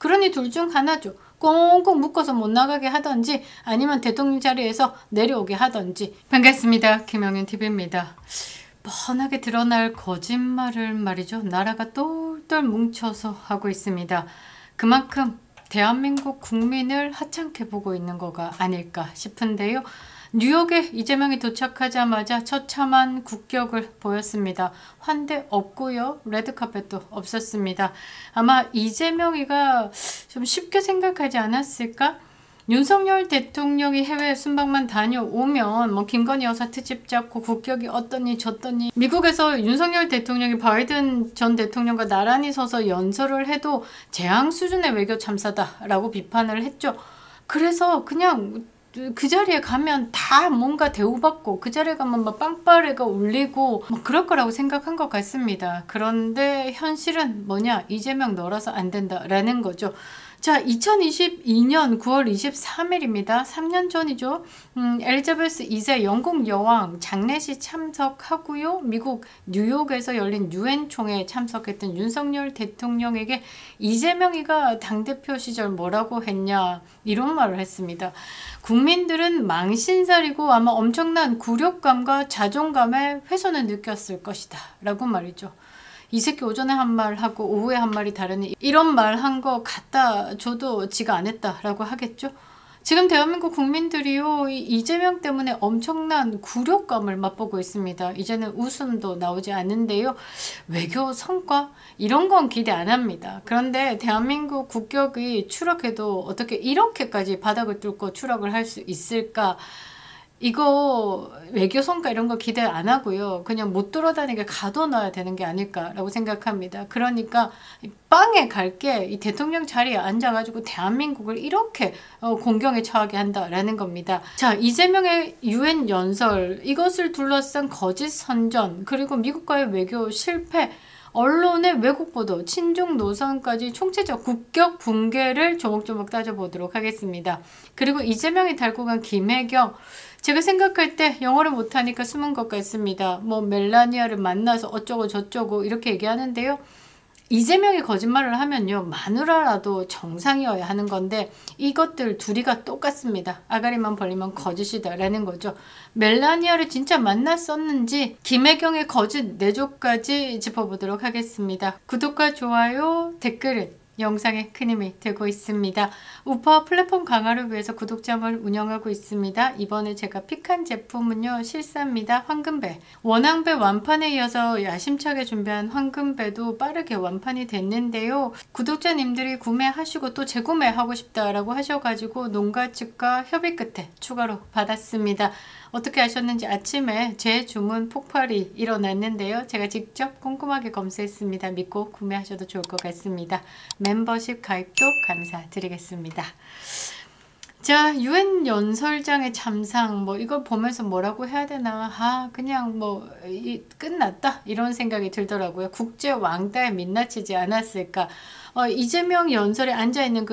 그러니 둘 중 하나죠. 꽁꽁 묶어서 못 나가게 하던지 아니면 대통령 자리에서 내려오게 하던지. 반갑습니다. 김영윤TV입니다. 뻔하게 드러날 거짓말을 말이죠. 나라가 똘똘 뭉쳐서 하고 있습니다. 그만큼 대한민국 국민을 하찮게 보고 있는 거가 아닐까 싶은데요. 뉴욕에 이재명이 도착하자마자 처참한 국격을 보였습니다. 환대 없고요. 레드카펫도 없었습니다. 아마 이재명이가 좀 쉽게 생각하지 않았을까? 윤석열 대통령이 해외 순방만 다녀오면 뭐 김건희 여사 트집 잡고 국격이 어떠니 저떠니, 미국에서 윤석열 대통령이 바이든 전 대통령과 나란히 서서 연설을 해도 재앙 수준의 외교 참사다라고 비판을 했죠. 그래서 그냥 그 자리에 가면 다 뭔가 대우받고 그 자리에 가면 막 빵빠레가 울리고 뭐 그럴 거라고 생각한 것 같습니다. 그런데 현실은 뭐냐? 이재명 너라서 안 된다라는 거죠. 자, 2022년 9월 23일입니다. 3년 전이죠. 엘리자베스 2세 영국 여왕 장례식 참석하고요. 미국 뉴욕에서 열린 유엔 총회에 참석했던 윤석열 대통령에게 이재명이가 당대표 시절 뭐라고 했냐, 이런 말을 했습니다. 국민들은 망신살이고 아마 엄청난 굴욕감과 자존감의 훼손을 느꼈을 것이다 라고 말이죠. 이 새끼 오전에 한 말 하고 오후에 한 말이 다르니 이런 말 한 거 갖다 줘도 지가 안 했다라고 하겠죠. 지금 대한민국 국민들이요, 이재명 때문에 엄청난 굴욕감을 맛보고 있습니다. 이제는 웃음도 나오지 않는데요. 외교 성과 이런 건 기대 안 합니다. 그런데 대한민국 국격이 추락해도 어떻게 이렇게까지 바닥을 뚫고 추락을 할 수 있을까? 이거 외교 성과 이런 거 기대 안 하고요. 그냥 못 돌아다니게 가둬놔야 되는 게 아닐까라고 생각합니다. 그러니까 빵에 갈게 이 대통령 자리에 앉아가지고 대한민국을 이렇게 공경에 처하게 한다라는 겁니다. 자, 이재명의 유엔 연설, 이것을 둘러싼 거짓 선전, 그리고 미국과의 외교 실패, 언론의 왜곡 보도, 친중 노선까지 총체적 국격 붕괴를 조목조목 따져보도록 하겠습니다. 그리고 이재명이 달고 간 김혜경, 제가 생각할 때 영어를 못하니까 숨은 것 같습니다. 뭐 멜라니아를 만나서 어쩌고 저쩌고 이렇게 얘기하는데요. 이재명이 거짓말을 하면요, 마누라라도 정상이어야 하는 건데 이것들 둘이가 똑같습니다. 아가리만 벌리면 거짓이다 라는 거죠. 멜라니아를 진짜 만났었는지 김혜경의 거짓 내조까지 짚어보도록 하겠습니다. 구독과 좋아요, 댓글은 영상에 큰 힘이 되고 있습니다. 우파 플랫폼 강화를 위해서 구독자몰 운영하고 있습니다. 이번에 제가 픽한 제품은요, 실사입니다. 황금배. 원앙배 완판에 이어서 야심차게 준비한 황금배도 빠르게 완판이 됐는데요. 구독자님들이 구매하시고 또 재구매하고 싶다라고 하셔가지고 농가 측과 협의 끝에 추가로 받았습니다. 어떻게 하셨는지 아침에 제 주문 폭발이 일어났는데요. 제가 직접 꼼꼼하게 검수했습니다. 믿고 구매하셔도 좋을 것 같습니다. 멤버십 가입도 감사드리겠습니다. 자, 유엔 연설장의 참상, 뭐 이걸 보면서 뭐라고 해야 되나, 그냥 뭐 끝났다 이런 생각이 들더라고요. 국제 왕따에 민낯이지 않았을까. 이재명 연설에 앉아있는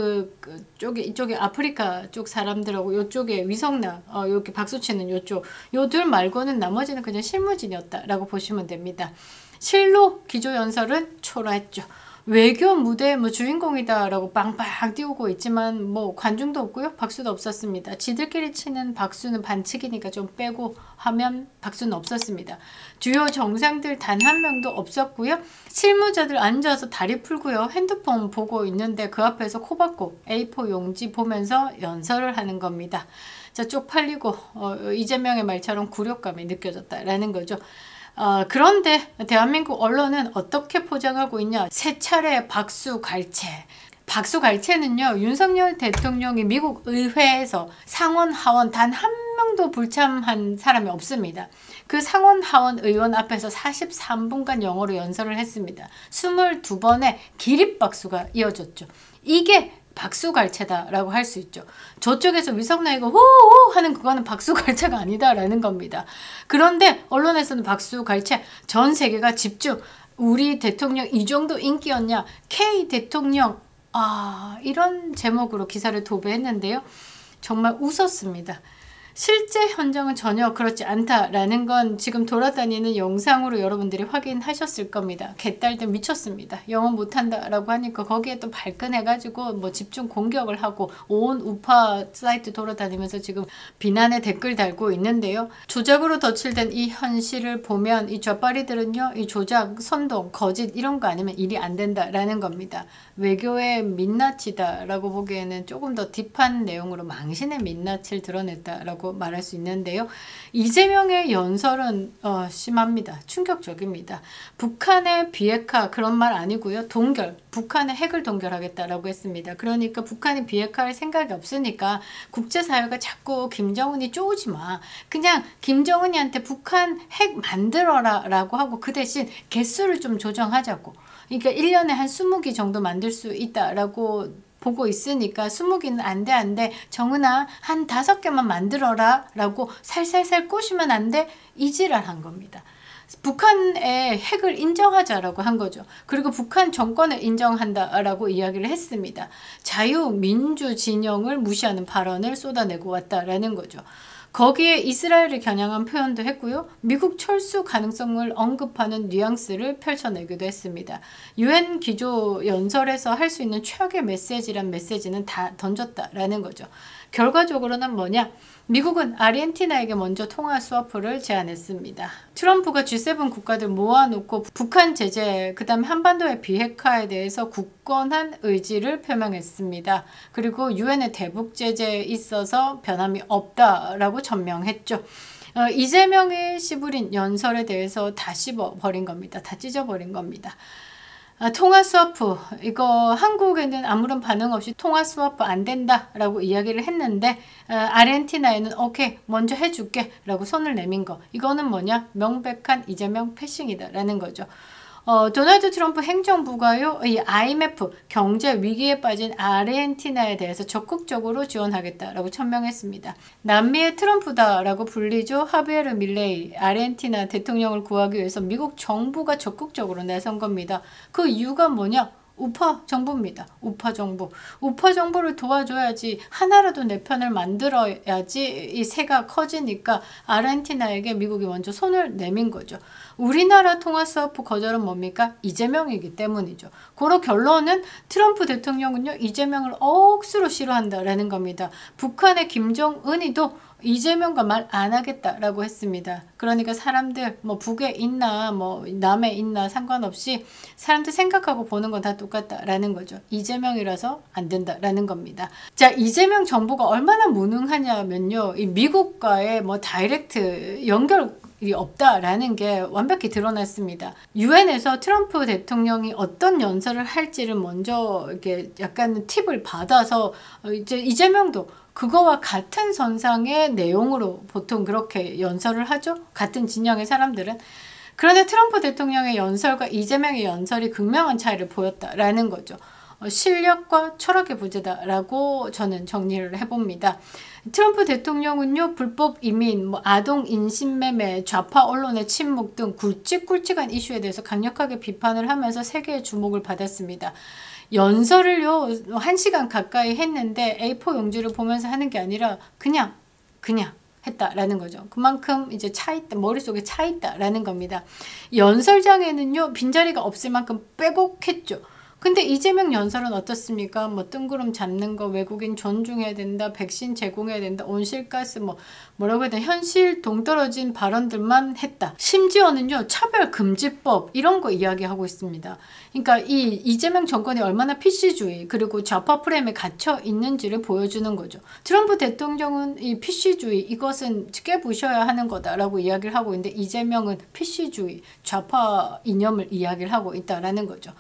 이쪽에 아프리카 쪽 사람들하고 요쪽에 위성나, 이렇게 박수치는 요쪽, 요 둘 말고는 나머지는 그냥 실무진이었다라고 보시면 됩니다. 실로 기조연설은 초라했죠. 외교 무대 뭐 주인공이다라고 빵빵 띄우고 있지만 뭐 관중도 없고요. 박수도 없었습니다. 지들끼리 치는 박수는 반칙이니까 좀 빼고 하면 박수는 없었습니다. 주요 정상들 단 한 명도 없었고요. 실무자들 앉아서 다리 풀고요. 핸드폰 보고 있는데 그 앞에서 코 박고 A4 용지 보면서 연설을 하는 겁니다. 자, 쪽팔리고 이재명의 말처럼 굴욕감이 느껴졌다라는 거죠. 그런데 대한민국 언론은 어떻게 포장하고 있냐? 세 차례 박수 갈채. 박수 갈채는요, 윤석열 대통령이 미국 의회에서 상원 하원 단 한 명도 불참한 사람이 없습니다. 그 상원 하원 의원 앞에서 43분간 영어로 연설을 했습니다. 22번의 기립박수가 이어졌죠. 이게 박수갈채다라고 할 수 있죠. 저쪽에서 위성나이가 호호 하는 그거는 박수갈채가 아니다라는 겁니다. 그런데 언론에서는 박수갈채, 전 세계가 집중, 우리 대통령 이 정도 인기였냐, K 대통령, 이런 제목으로 기사를 도배했는데요. 정말 웃었습니다. 실제 현장은 전혀 그렇지 않다라는 건 지금 돌아다니는 영상으로 여러분들이 확인하셨을 겁니다. 개딸들 미쳤습니다. 영어 못한다라고 하니까 거기에 또 발끈해가지고 뭐 집중 공격을 하고 온 우파 사이트 돌아다니면서 지금 비난의 댓글 달고 있는데요. 조작으로 덧칠된 이 현실을 보면 이 좌파리들은요, 이 조작, 선동, 거짓 이런 거 아니면 일이 안 된다라는 겁니다. 외교의 민낯이다라고 보기에는 조금 더 딥한 내용으로 망신의 민낯을 드러냈다라고 말할 수 있는데요. 이재명의 연설은 심합니다. 충격적입니다. 북한의 비핵화 그런 말 아니고요. 동결, 북한의 핵을 동결하겠다라고 했습니다. 그러니까 북한이 비핵화할 생각이 없으니까 국제사회가 자꾸 김정은이 쪼우지 마. 그냥 김정은이한테 북한 핵 만들어라 라고 하고 그 대신 개수를 좀 조정하자고. 그러니까 1년에 한 20기 정도 만들 수 있다라고 보고 있으니까 20기는 안 돼. 정은아 한 5개만 만들어라 라고 살살살 꼬시면 안 돼? 이지랄한 겁니다. 북한의 핵을 인정하자라고 한 거죠. 그리고 북한 정권을 인정한다라고 이야기를 했습니다. 자유민주 진영을 무시하는 발언을 쏟아내고 왔다라는 거죠. 거기에 이스라엘을 겨냥한 표현도 했고요. 미국 철수 가능성을 언급하는 뉘앙스를 펼쳐내기도 했습니다. UN 기조 연설에서 할 수 있는 최악의 메시지란 메시지는 다 던졌다라는 거죠. 결과적으로는 뭐냐? 미국은 아르헨티나에게 먼저 통화 스와프를 제안했습니다. 트럼프가 G7 국가들 모아놓고 북한 제재, 그 다음에 한반도의 비핵화에 대해서 굳건한 의지를 표명했습니다. 그리고 유엔의 대북 제재에 있어서 변함이 없다라고 전명했죠. 이재명의 씨부린 연설에 대해서 다 씹어버린 겁니다. 다 찢어버린 겁니다. 통화 스와프, 이거 한국에는 아무런 반응 없이 통화 스와프 안 된다라고 이야기를 했는데 아르헨티나에는 오케이 먼저 해줄게 라고 손을 내민 거, 이거는 뭐냐? 명백한 이재명 패싱이다라는 거죠. 도널드 트럼프 행정부가요, 이 IMF 경제 위기에 빠진 아르헨티나에 대해서 적극적으로 지원하겠다라고 천명했습니다. 남미의 트럼프다라고 불리죠. 하비에르 밀레이 아르헨티나 대통령을 구하기 위해서 미국 정부가 적극적으로 나선 겁니다. 그 이유가 뭐냐? 우파 정부입니다. 우파 정부. 우파 정부를 도와줘야지, 하나라도 내 편을 만들어야지 이 새가 커지니까 아르헨티나에게 미국이 먼저 손을 내민 거죠. 우리나라 통화 스와프 거절은 뭡니까? 이재명이기 때문이죠. 고로 결론은 트럼프 대통령은요, 이재명을 억수로 싫어한다라는 겁니다. 북한의 김정은이도 이재명과 말 안 하겠다라고 했습니다. 그러니까 사람들 뭐 북에 있나 뭐 남에 있나 상관없이 사람들 생각하고 보는 건 다 똑같다라는 거죠. 이재명이라서 안 된다라는 겁니다. 자, 이재명 정부가 얼마나 무능하냐면요, 이 미국과의 뭐 다이렉트 연결 이 없다라는 게 완벽히 드러났습니다. 유엔에서 트럼프 대통령이 어떤 연설을 할지를 먼저 이렇게 약간 팁을 받아서 이제 이재명도 그거와 같은 선상의 내용으로 보통 그렇게 연설을 하죠. 같은 진영의 사람들은. 그런데 트럼프 대통령의 연설과 이재명의 연설이 극명한 차이를 보였다라는 거죠. 실력과 철학의 부재다라고 저는 정리를 해봅니다. 트럼프 대통령은요, 불법 이민, 뭐 아동 인신매매, 좌파 언론의 침묵 등 굵직굵직한 이슈에 대해서 강력하게 비판을 하면서 세계의 주목을 받았습니다. 연설을요 1시간 가까이 했는데 A4 용지를 보면서 하는 게 아니라 그냥 했다라는 거죠. 그만큼 이제 차있다, 머릿속에 차있다라는 겁니다. 연설장에는요 빈자리가 없을 만큼 빼곡했죠. 근데 이재명 연설은 어떻습니까? 뭐 뜬구름 잡는 거, 외국인 존중해야 된다, 백신 제공해야 된다, 온실가스 뭐라고 해야 되나, 현실 동떨어진 발언들만 했다. 심지어는요 차별금지법 이런 거 이야기하고 있습니다. 그러니까 이 이재명 정권이 얼마나 PC주의 그리고 좌파 프레임에 갇혀 있는지를 보여주는 거죠. 트럼프 대통령은 이 PC주의 이것은 깨부셔야 하는 거다라고 이야기를 하고 있는데, 이재명은 PC주의 좌파 이념을 이야기를 하고 있다라는 거죠.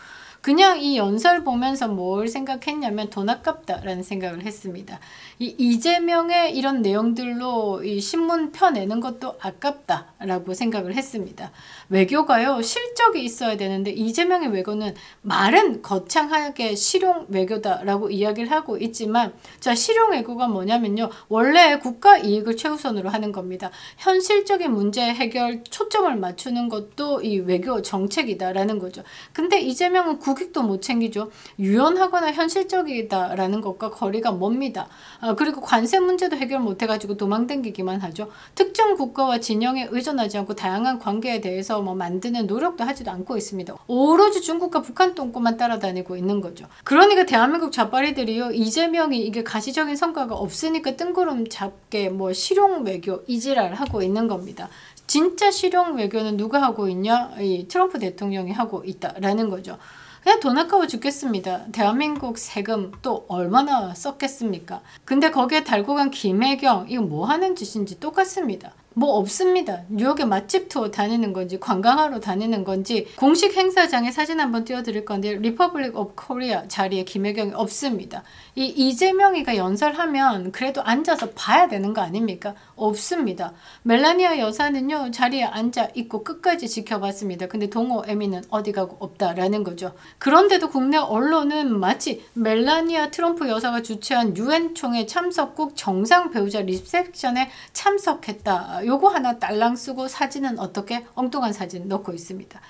그냥 이 연설 보면서 뭘 생각했냐면 돈 아깝다라는 생각을 했습니다. 이 이재명의 이런 내용들로 이 신문 펴내는 것도 아깝다라고 생각을 했습니다. 외교가요 실적이 있어야 되는데 이재명의 외교는 말은 거창하게 실용 외교다라고 이야기를 하고 있지만, 자, 실용 외교가 뭐냐면요, 원래 국가 이익을 최우선으로 하는 겁니다. 현실적인 문제 해결 초점을 맞추는 것도 이 외교 정책이다라는 거죠. 근데 이재명은 국익도 못 챙기죠. 유연하거나 현실적이다라는 것과 거리가 멉니다. 그리고 관세 문제도 해결 못 해가지고 도망다니기만 하죠. 특정 국가와 진영에 의존하지 않고 다양한 관계에 대해서 만드는 노력도 하지도 않고 있습니다. 오로지 중국과 북한 똥꼬만 따라다니고 있는 거죠. 그러니까 대한민국 좌파리들이요, 이재명이 이게 가시적인 성과가 없으니까 뜬구름 잡게 실용 외교 이지랄 하고 있는 겁니다. 진짜 실용 외교는 누가 하고 있냐? 이 트럼프 대통령이 하고 있다라는 거죠. 그냥 돈 아까워 죽겠습니다. 대한민국 세금 또 얼마나 썼겠습니까? 근데 거기에 달고 간 김혜경, 이거 뭐 하는 짓인지 똑같습니다. 뭐 없습니다. 뉴욕에 맛집 투어 다니는 건지 관광하러 다니는 건지 공식 행사장에 사진 한번 띄워드릴 건데 리퍼블릭 오브 코리아 자리에 김혜경이 없습니다. 이 이재명이가 연설하면 그래도 앉아서 봐야 되는 거 아닙니까? 없습니다. 멜라니아 여사는요 자리에 앉아 있고 끝까지 지켜봤습니다. 근데 동호 에미는 어디 가고 없다라는 거죠. 그런데도 국내 언론은 마치 멜라니아 트럼프 여사가 주최한 유엔 총회 참석국 정상 배우자 리셉션에 참석했다. 요거 하나 딸랑 쓰고 사진은 어떻게 엉뚱한 사진 넣고 있습니다.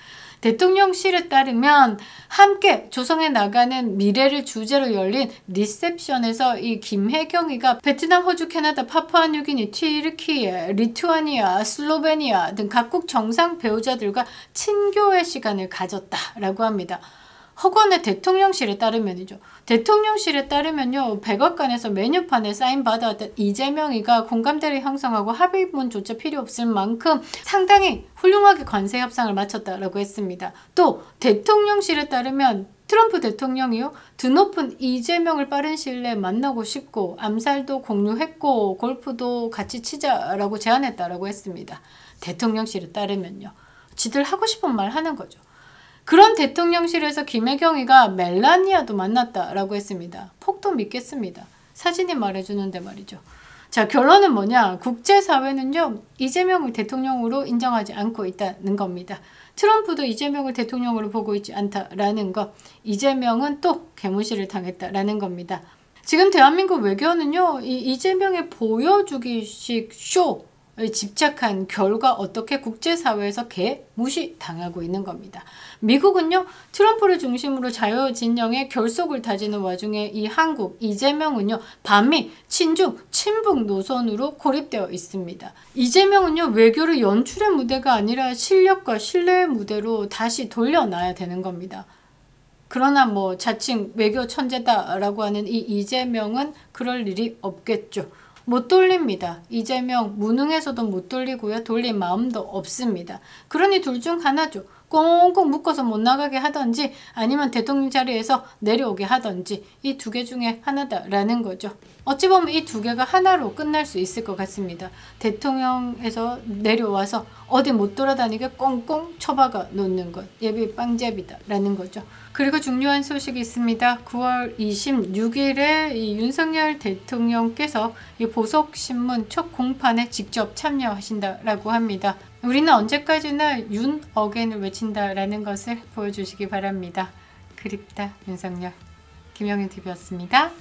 대통령실에 따르면 함께 조성해 나가는 미래를 주제로 열린 리셉션에서 이 김혜경이가 베트남, 호주, 캐나다, 파푸아뉴기니, 튀르키예, 리투아니아, 슬로베니아 등 각국 정상 배우자들과 친교의 시간을 가졌다라고 합니다. 허건의 대통령실에 따르면이죠. 대통령실에 따르면요. 백악관에서 메뉴판에 사인받아왔던 이재명이가 공감대를 형성하고 합의문조차 필요 없을 만큼 상당히 훌륭하게 관세 협상을 마쳤다라고 했습니다. 또 대통령실에 따르면 트럼프 대통령이요. 드높은 이재명을 빠른 시일 내에 만나고 싶고 암살도 공유했고 골프도 같이 치자라고 제안했다라고 했습니다. 대통령실에 따르면요. 지들 하고 싶은 말 하는 거죠. 그런 대통령실에서 김혜경이가 멜라니아도 만났다라고 했습니다. 폭도 믿겠습니다. 사진이 말해주는데 말이죠. 자, 결론은 뭐냐? 국제사회는요. 이재명을 대통령으로 인정하지 않고 있다는 겁니다. 트럼프도 이재명을 대통령으로 보고 있지 않다라는 것. 이재명은 또 개무시를 당했다라는 겁니다. 지금 대한민국 외교는요. 이 이재명의 보여주기식 쇼 집착한 결과 어떻게 국제사회에서 개무시당하고 있는 겁니다. 미국은요. 트럼프를 중심으로 자유진영의 결속을 다지는 와중에 이 한국, 이재명은요. 반미, 친중, 친북 노선으로 고립되어 있습니다. 이재명은요. 외교를 연출의 무대가 아니라 실력과 신뢰의 무대로 다시 돌려놔야 되는 겁니다. 그러나 자칭 외교 천재다라고 하는 이 이재명은 그럴 일이 없겠죠. 못 돌립니다. 이재명 무능해서도 못 돌리고요. 돌릴 마음도 없습니다. 그러니 둘 중 하나죠. 꽁꽁 묶어서 못 나가게 하던지 아니면 대통령 자리에서 내려오게 하던지 이 두 개 중에 하나다라는 거죠. 어찌 보면 이 두 개가 하나로 끝날 수 있을 것 같습니다. 대통령에서 내려와서 어디 못 돌아다니게 꽁꽁 처박아 놓는 것. 예비 빵제비다라는 거죠. 그리고 중요한 소식이 있습니다. 9월 26일에 이 윤석열 대통령께서 이 보석신문 첫 공판에 직접 참여하신다라고 합니다. 우리는 언제까지나 윤 어게인을 외친다라는 것을 보여주시기 바랍니다. 그립다 윤석열. 김영윤TV였습니다.